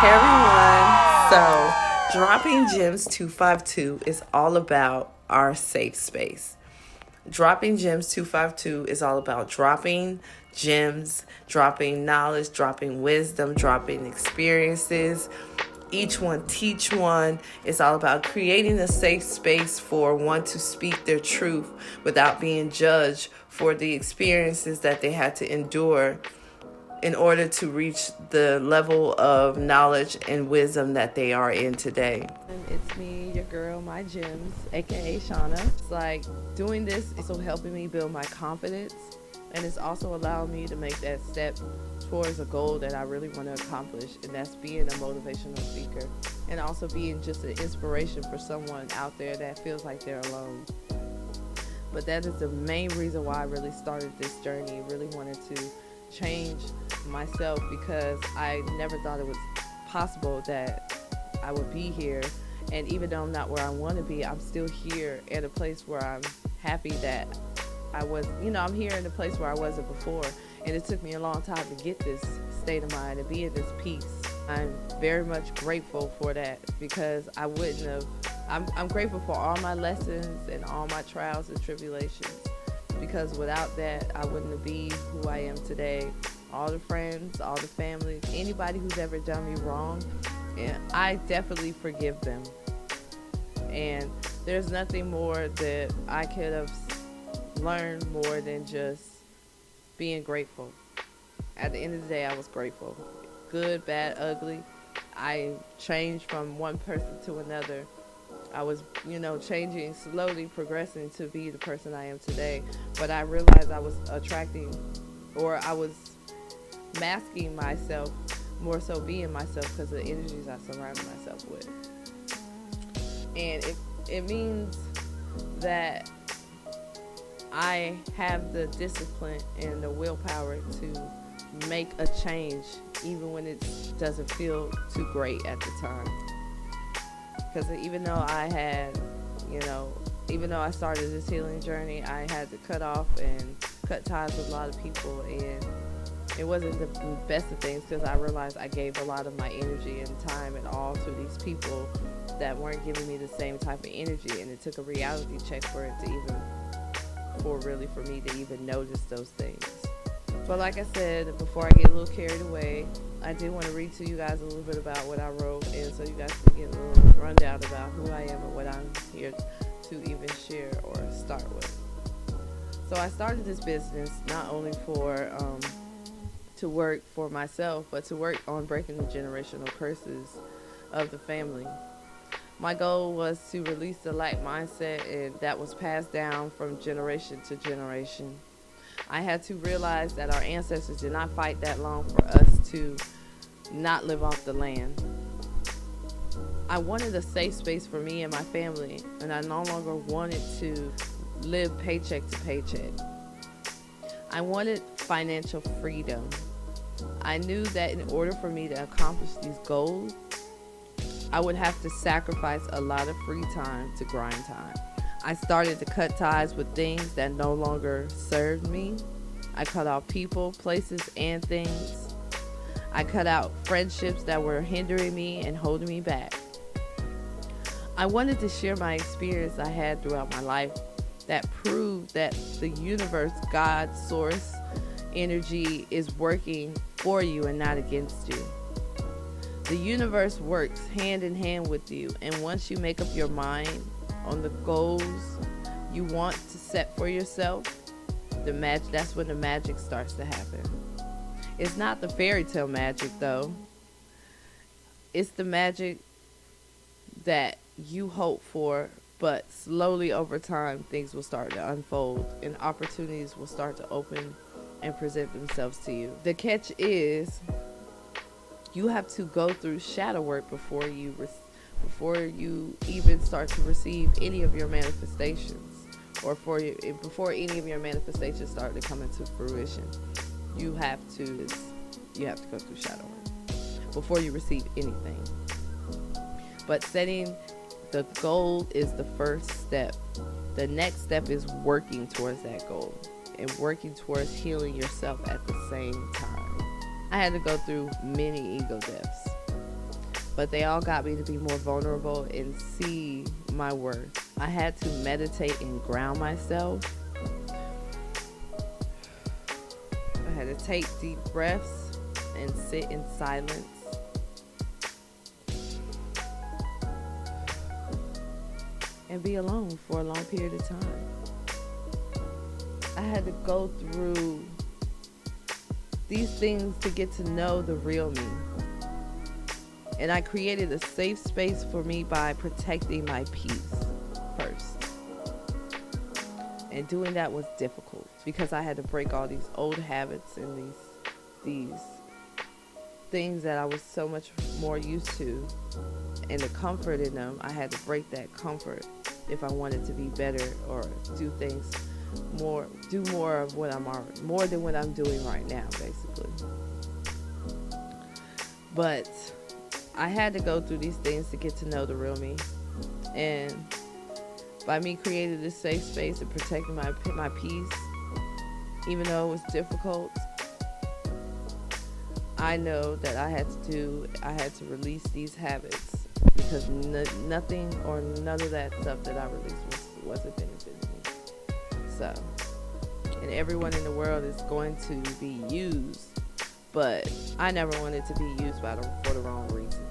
Hey everyone. So, Dropping Gems 252 is all about our safe space. Dropping Gems 252 is all about dropping gems, dropping knowledge, dropping wisdom, dropping experiences. Each one teach one. It's all about creating a safe space for one to speak their truth without being judged for the experiences that they had to endure in order to reach the level of knowledge and wisdom that they are in today. And it's me, your girl, my gems, aka Shauna. It's like doing this is also helping me build my confidence, and it's also allowing me to make that step towards a goal that I really want to accomplish, and that's being a motivational speaker and also being just an inspiration for someone out there that feels like they're alone. But that is the main reason why I really started this journey. Really wanted to change myself because I never thought it was possible that I would be here. And even though I'm not where I want to be, I'm still here at a place where I'm happy that I was, I'm here in a place where I wasn't before. And it took me a long time to get this state of mind and be in this peace. I'm very much grateful for that because I wouldn't have, I'm grateful for all my lessons and all my trials and tribulations, because without that, I wouldn't be who I am today. All the friends, all the family, anybody who's ever done me wrong, and I definitely forgive them. And there's nothing more that I could have learned more than just being grateful. At the end of the day, I was grateful. Good, bad, ugly. I changed from one person to another. I was, changing, slowly progressing to be the person I am today. But I realized I was attracting, or I was masking myself, more so being myself, because of the energies I surrounded myself with. And it means that I have the discipline and the willpower to make a change, even when it doesn't feel too great at the time. Because even though even though I started this healing journey, I had to cut off and cut ties with a lot of people, and it wasn't the best of things because I realized I gave a lot of my energy and time and all to these people that weren't giving me the same type of energy, and it took a reality check for it to for me to even notice those things. But like I said, before I get a little carried away, I did want to read to you guys a little bit about what I wrote, and so you guys can get a little rundown about who I am and what I'm here to even share or start with. So I started this business not only for to work for myself, but to work on breaking the generational curses of the family. My goal was to release the lack mindset and that was passed down from generation to generation. I had to realize that our ancestors did not fight that long for us to not live off the land. I wanted a safe space for me and my family, and I no longer wanted to live paycheck to paycheck. I wanted financial freedom. I knew that in order for me to accomplish these goals, I would have to sacrifice a lot of free time to grind time. I started to cut ties with things that no longer served me. I cut off people, places, and things. I cut out friendships that were hindering me and holding me back. I wanted to share my experience I had throughout my life that proved that the universe, God, source, energy is working for you and not against you. The universe works hand in hand with you, and once you make up your mind on the goals you want to set for yourself, that's when the magic starts to happen. It's not the fairy tale magic though. It's the magic that you hope for, but slowly over time things will start to unfold and opportunities will start to open and present themselves to you. The catch is you have to go through shadow work before you even start to receive any of your manifestations, or before any of your manifestations start to come into fruition. You have to go through shadow work before you receive anything. But setting the goal is the first step. The next step is working towards that goal and working towards healing yourself at the same time. I had to go through many ego deaths. but they all got me to be more vulnerable and see my worth. I had to meditate and ground myself. I had to take deep breaths and sit in silence. And be alone for a long period of time. I had to go through these things to get to know the real me. And I created a safe space for me by protecting my peace first. And doing that was difficult because I had to break all these old habits and these things that I was so much more used to. And the comfort in them, I had to break that comfort if I wanted to be better or do things more of what I'm already, more than what I'm doing right now, basically. But I had to go through these things to get to know the real me. And by me creating this safe space and protecting my peace, even though it was difficult, I know that I had to release these habits because nothing or none of that stuff that I released wasn't benefiting me. So, and everyone in the world is going to be used, but I never wanted to be used for the wrong reasons.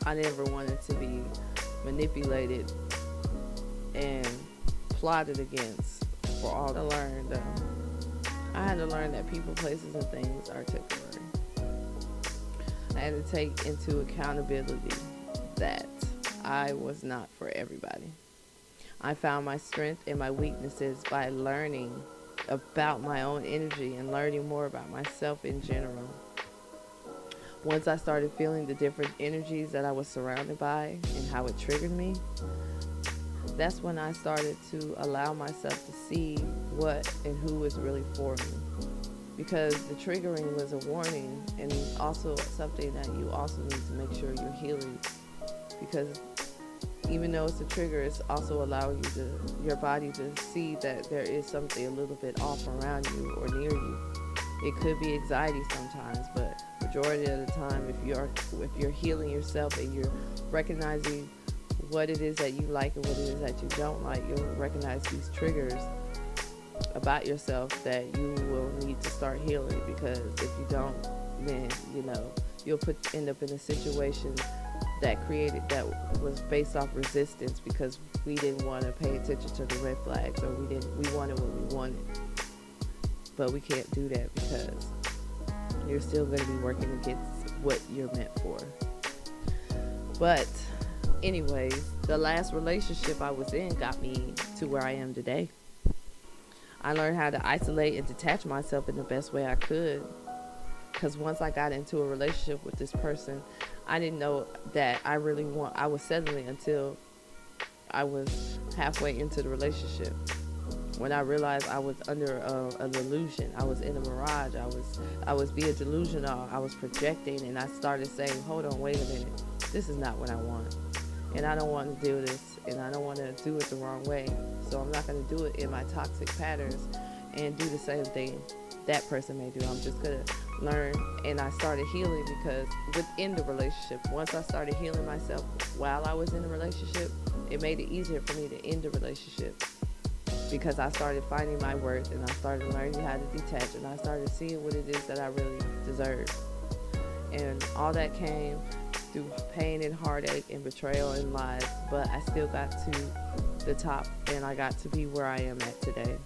I never wanted to be manipulated and plotted against for all to learn. I had to learn that people, places, and things are temporary. I had to take into accountability that I was not for everybody. I found my strength and my weaknesses by learning about my own energy and learning more about myself in general. Once I started feeling the different energies that I was surrounded by and how it triggered me, that's when I started to allow myself to see what and who was really for me. Because the triggering was a warning and also something that you also need to make sure you're healing. Because even though it's a trigger, it's also allowing your body to see that there is something a little bit off around you or near you. It could be anxiety sometimes, but majority of the time, if you're healing yourself and you're recognizing what it is that you like and what it is that you don't like, you'll recognize these triggers about yourself that you will need to start healing. Because if you don't, then you'll end up in a situation that was based off resistance because we didn't want to pay attention to the red flags, or we wanted what we wanted. But we can't do that because you're still going to be working against what you're meant for. But anyways, the last relationship I was in got me to where I am today. I learned how to isolate and detach myself in the best way I could. Because once I got into a relationship with this person, I didn't know that I was settling until I was halfway into the relationship. When I realized I was under an illusion, I was in a mirage, I was being delusional, I was projecting, and I started saying, hold on, wait a minute, this is not what I want. And I don't want to do this, and I don't want to do it the wrong way. So I'm not going to do it in my toxic patterns and do the same thing that person may do. I'm just going to learn. And I started healing because within the relationship, once I started healing myself while I was in the relationship, it made it easier for me to end the relationship. Because I started finding my worth and I started learning how to detach and I started seeing what it is that I really deserve. And all that came through pain and heartache and betrayal and lies, but I still got to the top and I got to be where I am at today.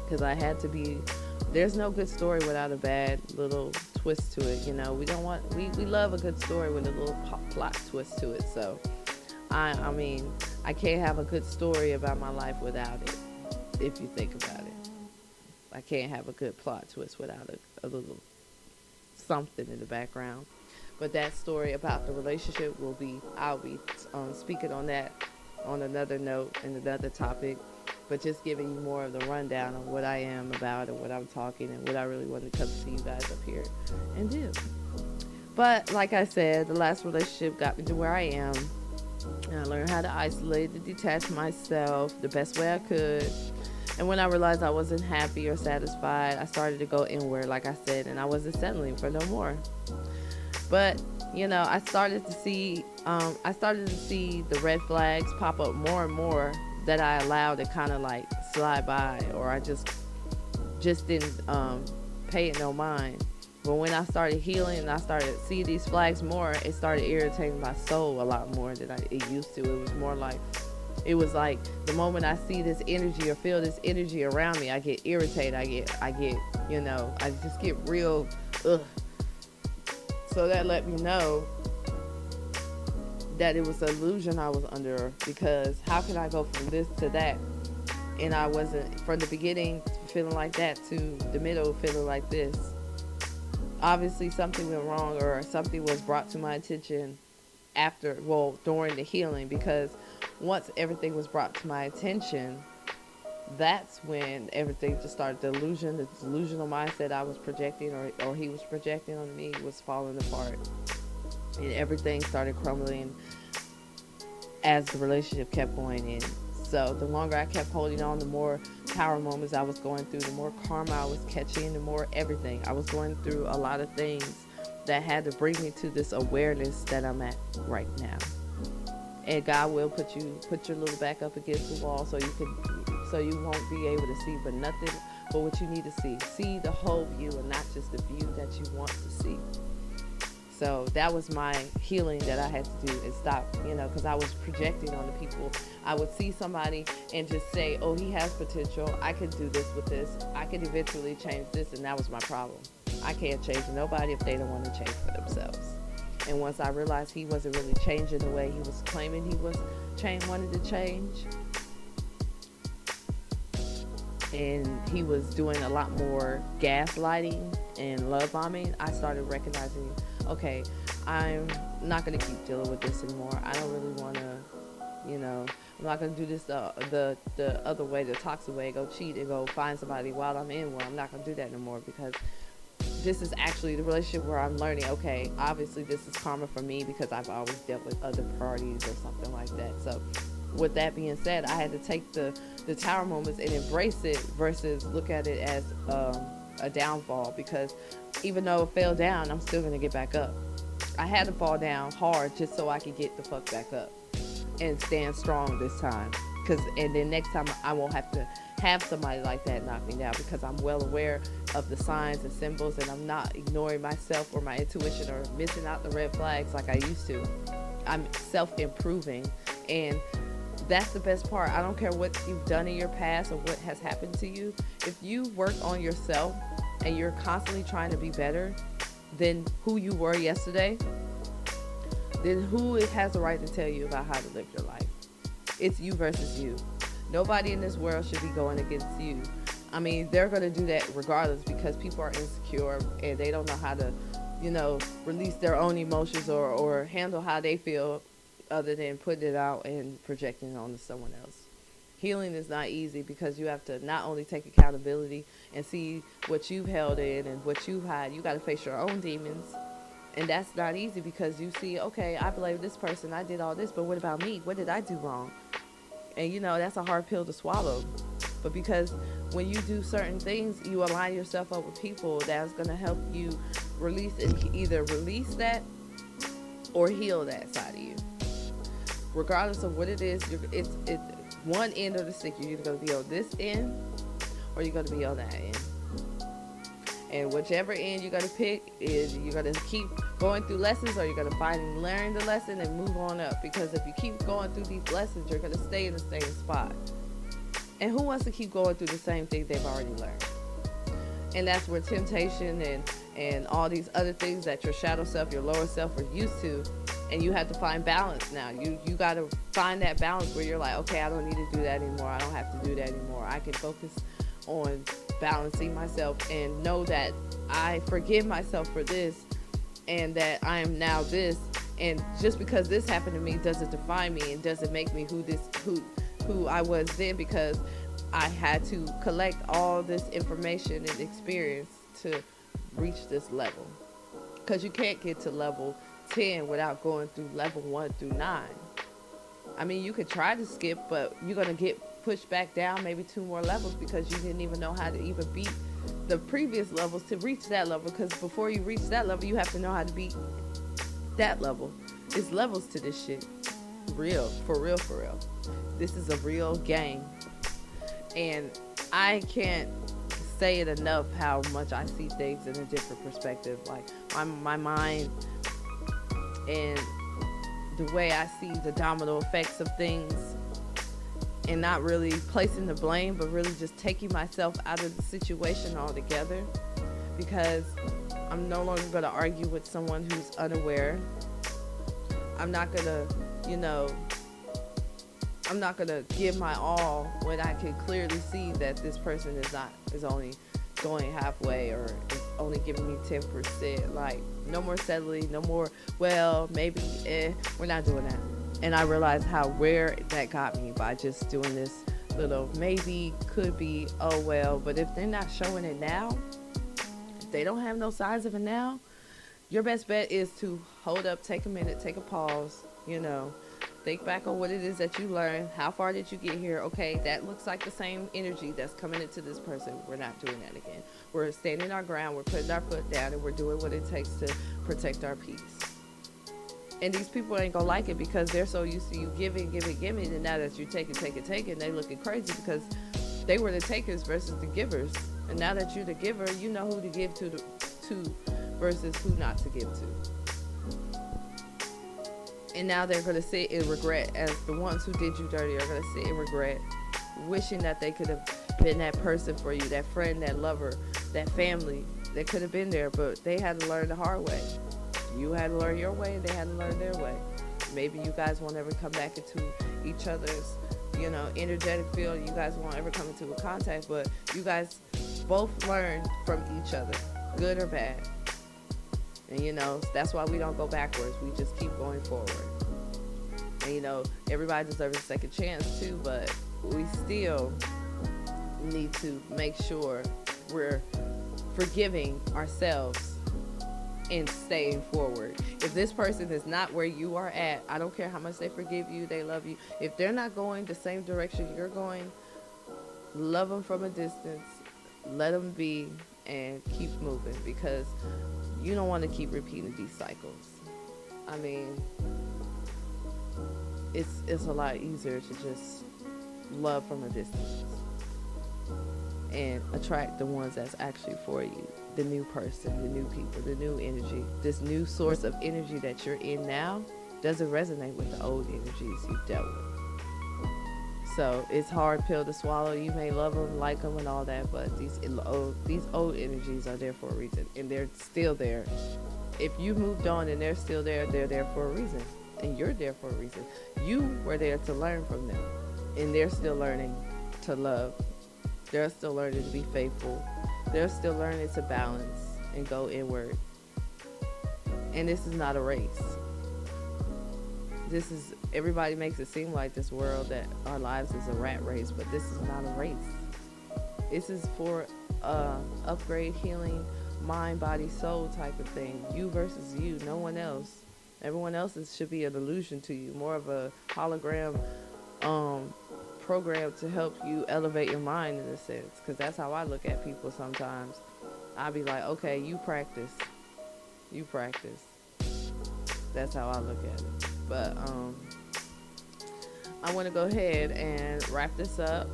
Because I had to be, there's no good story without a bad little twist to it. We love a good story with a little plot twist to it. So I mean, I can't have a good story about my life without it, if you think about it. I can't have a good plot twist without a little something in the background. But that story about the relationship I'll be speaking on that on another note and another topic, but just giving you more of the rundown of what I am about and what I'm talking and what I really want to come to you guys up here and do. But like I said, the last relationship got me to where I am. And I learned how to isolate and detach myself the best way I could. And when I realized I wasn't happy or satisfied, I started to go inward, like I said, and I wasn't settling for no more. But I started to see the red flags pop up more and more that I allowed to kind of like slide by, or I just didn't pay it no mind. But when I started healing and I started seeing these flags more, it started irritating my soul a lot more than it used to. It was more like, it was like the moment I see this energy or feel this energy around me, I get irritated. I just get real, ugh. So that let me know that it was an illusion I was under, because how can I go from this to that? And I wasn't, from the beginning feeling like that to the middle feeling like this. Obviously something went wrong, or something was brought to my attention during the healing, because once everything was brought to my attention, that's when everything just started. The delusional mindset I was projecting, or he was projecting on me, was falling apart. And everything started crumbling as the relationship kept going in. So the longer I kept holding on, the more power moments I was going through, the more karma I was catching, the more everything. I was going through a lot of things that had to bring me to this awareness that I'm at right now. And God will put your little back up against the wall, so you won't be able to see but nothing but what you need to see. See the whole view and not just the view that you want to see. So that was my healing that I had to do, and stop, because I was projecting on the people. I would see somebody and just say, oh, he has potential. I could do this with this. I could eventually change this, and that was my problem. I can't change nobody if they don't want to change for themselves. And once I realized he wasn't really changing the way he was claiming he was wanted to change, and he was doing a lot more gaslighting and love bombing, I started recognizing, okay, I'm not going to keep dealing with this anymore. I don't really want to, I'm not going to do this the other way, the toxic way, go cheat and go find somebody while I'm in one. I'm not going to do that anymore, because this is actually the relationship where I'm learning, okay, obviously this is karma for me, because I've always dealt with other parties or something like that. So with that being said, I had to take the tower moments and embrace it, versus look at it as a downfall, because even though it fell down, I'm still going to get back up. I had to fall down hard just so I could get the fuck back up and stand strong this time. And then next time I won't have to have somebody like that knock me down, because I'm well aware of the signs and symbols, and I'm not ignoring myself or my intuition or missing out the red flags like I used to. I'm self-improving, and that's the best part. I don't care what you've done in your past or what has happened to you. If you work on yourself and you're constantly trying to be better than who you were yesterday, then who has the right to tell you about how to live your life? It's you versus you. Nobody in this world should be going against you. I mean, they're going to do that regardless, because people are insecure and they don't know how to, release their own emotions or handle how they feel, other than putting it out and projecting it onto someone else. Healing is not easy, because you have to not only take accountability and see what you've held in and what you've had. You got to face your own demons. And that's not easy, because you see, okay, I blame this person, I did all this, but what about me? What did I do wrong? And that's a hard pill to swallow. But because when you do certain things, you align yourself up with people that's going to help you either release that or heal that side of you. Regardless of what it is, it's one end of the stick. You're either going to be on this end or you're going to be on that end. And whichever end you're going to pick, is you're going to keep going through lessons, or you're going to finally learn the lesson and move on up. Because if you keep going through these lessons, you're going to stay in the same spot. And who wants to keep going through the same thing they've already learned? And that's where temptation and all these other things that your shadow self, your lower self are used to. And you have to find balance now. You got to find that balance where you're like, okay, I don't need to do that anymore. I don't have to do that anymore. I can focus on balancing myself and know that I forgive myself for this, and that I am now this. And just because this happened to me doesn't define me and doesn't make me who I was then, because I had to collect all this information and experience to reach this level. Because you can't get to level 10 without going through level 1 through 9. I mean, you could try to skip, but you're going to get pushed back down maybe 2 more levels, because you didn't even know how to even beat the previous levels to reach that level. Because before you reach that level, you have to know how to beat that level. It's levels to this shit. Real, for real, for real. This is a real game. And I can't say it enough how much I see things in a different perspective. Like my mind and the way I see the domino effects of things, and not really placing the blame, but really just taking myself out of the situation altogether, because I'm no longer going to argue with someone who's unaware. I'm not going to, I'm not going to give my all when I can clearly see that this person is only going halfway, or is only giving me 10%. Like, no more settling, no more, well, maybe, we're not doing that. And I realized how rare that got me by just doing this little maybe, could be, oh well. But if they're not showing it now, if they don't have no signs of it now, your best bet is to hold up, take a minute, take a pause, think back on what it is that you learned. How far did you get here? Okay, that looks like the same energy that's coming into this person. We're not doing that again. We're standing our ground, we're putting our foot down, and we're doing what it takes to protect our peace. And these people ain't gonna like it because they're so used to you giving, and now that you taking, they looking crazy because they were the takers versus the givers. And now that you're the giver, you know who to give to versus who not to give to. And now they're gonna sit in regret, as the ones who did you dirty are gonna sit in regret, wishing that they could have been that person for you, that friend, that lover, that family that could have been there, but they had to learn the hard way. You had to learn your way, and they had to learn their way. Maybe you guys won't ever come back into each other's, energetic field. You guys won't ever come into a contact, but you guys both learn from each other, good or bad. And, that's why we don't go backwards. We just keep going forward. And, everybody deserves a second chance, too, but we still need to make sure we're forgiving ourselves and staying forward. If this person is not where you are at, I don't care how much they forgive you, they love you. If they're not going the same direction you're going, love them from a distance, let them be, and keep moving, because you don't want to keep repeating these cycles. I mean, it's a lot easier to just love from a distance and attract the ones that's actually for you. The new person, the new people, the new energy. This new source of energy that you're in now doesn't resonate with the old energies you've dealt with. So it's a hard pill to swallow. You may love them, like them, and all that, but these old energies are there for a reason, and they're still there. If you moved on and they're still there, they're there for a reason, and you're there for a reason. You were there to learn from them, and they're still learning to love. They're still learning to be faithful. They're still learning to balance and go inward. And this is not a race. Everybody makes it seem like this world, that our lives is a rat race, but this is not a race. This is for upgrade, healing, mind, body, soul type of thing. You versus you, no one else. Everyone else should be an illusion to you, more of a hologram program to help you elevate your mind, in a sense, because that's how I look at people sometimes. I'll be like, okay, you practice. That's how I look at it. But I want to go ahead and wrap this up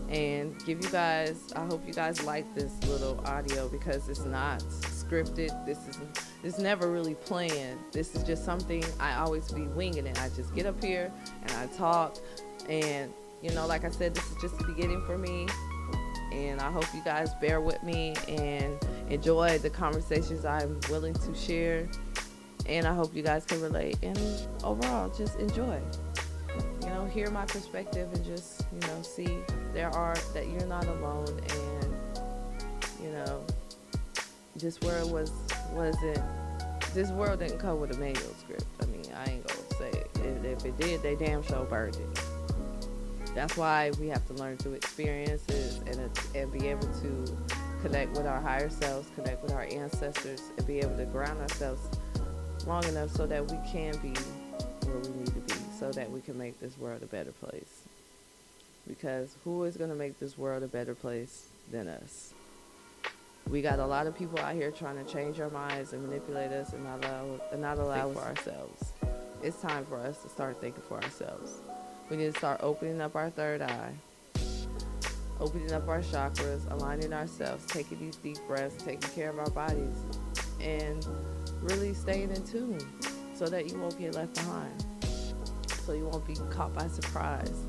and give you guys, I hope you guys like this little audio, because it's not scripted. It's never really planned. This is just something I always be winging it. I just get up here and I talk, and like I said, this is just the beginning for me, and I hope you guys bear with me and enjoy the conversations I'm willing to share, and I hope you guys can relate, and overall just enjoy, hear my perspective, and just see that you're not alone, and this world didn't come with a manual script. I mean, I ain't gonna say it. If it did, they damn sure burned it. That's why we have to learn through experiences, and be able to connect with our higher selves, connect with our ancestors, and be able to ground ourselves long enough so that we can be where we need to be, so that we can make this world a better place. Because who is going to make this world a better place than us? We got a lot of people out here trying to change our minds and manipulate us and not allow us for ourselves. It's time for us to start thinking for ourselves. We need to start opening up our third eye, opening up our chakras, aligning ourselves, taking these deep breaths, taking care of our bodies, and really staying in tune so that you won't get left behind, so you won't be caught by surprise,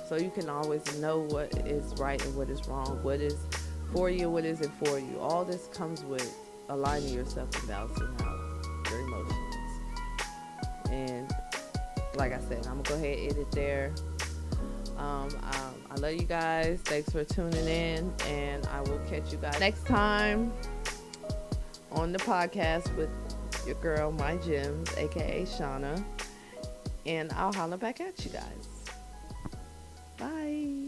so you can always know what is right and what is wrong, what is for you, what isn't for you. All this comes with aligning yourself and balancing out your emotions. And like I said, I'm going to go ahead and end it there. I love you guys. Thanks for tuning in, and I will catch you guys next time on the podcast with your girl, My Gems, aka Shauna, and I'll holler back at you guys. Bye.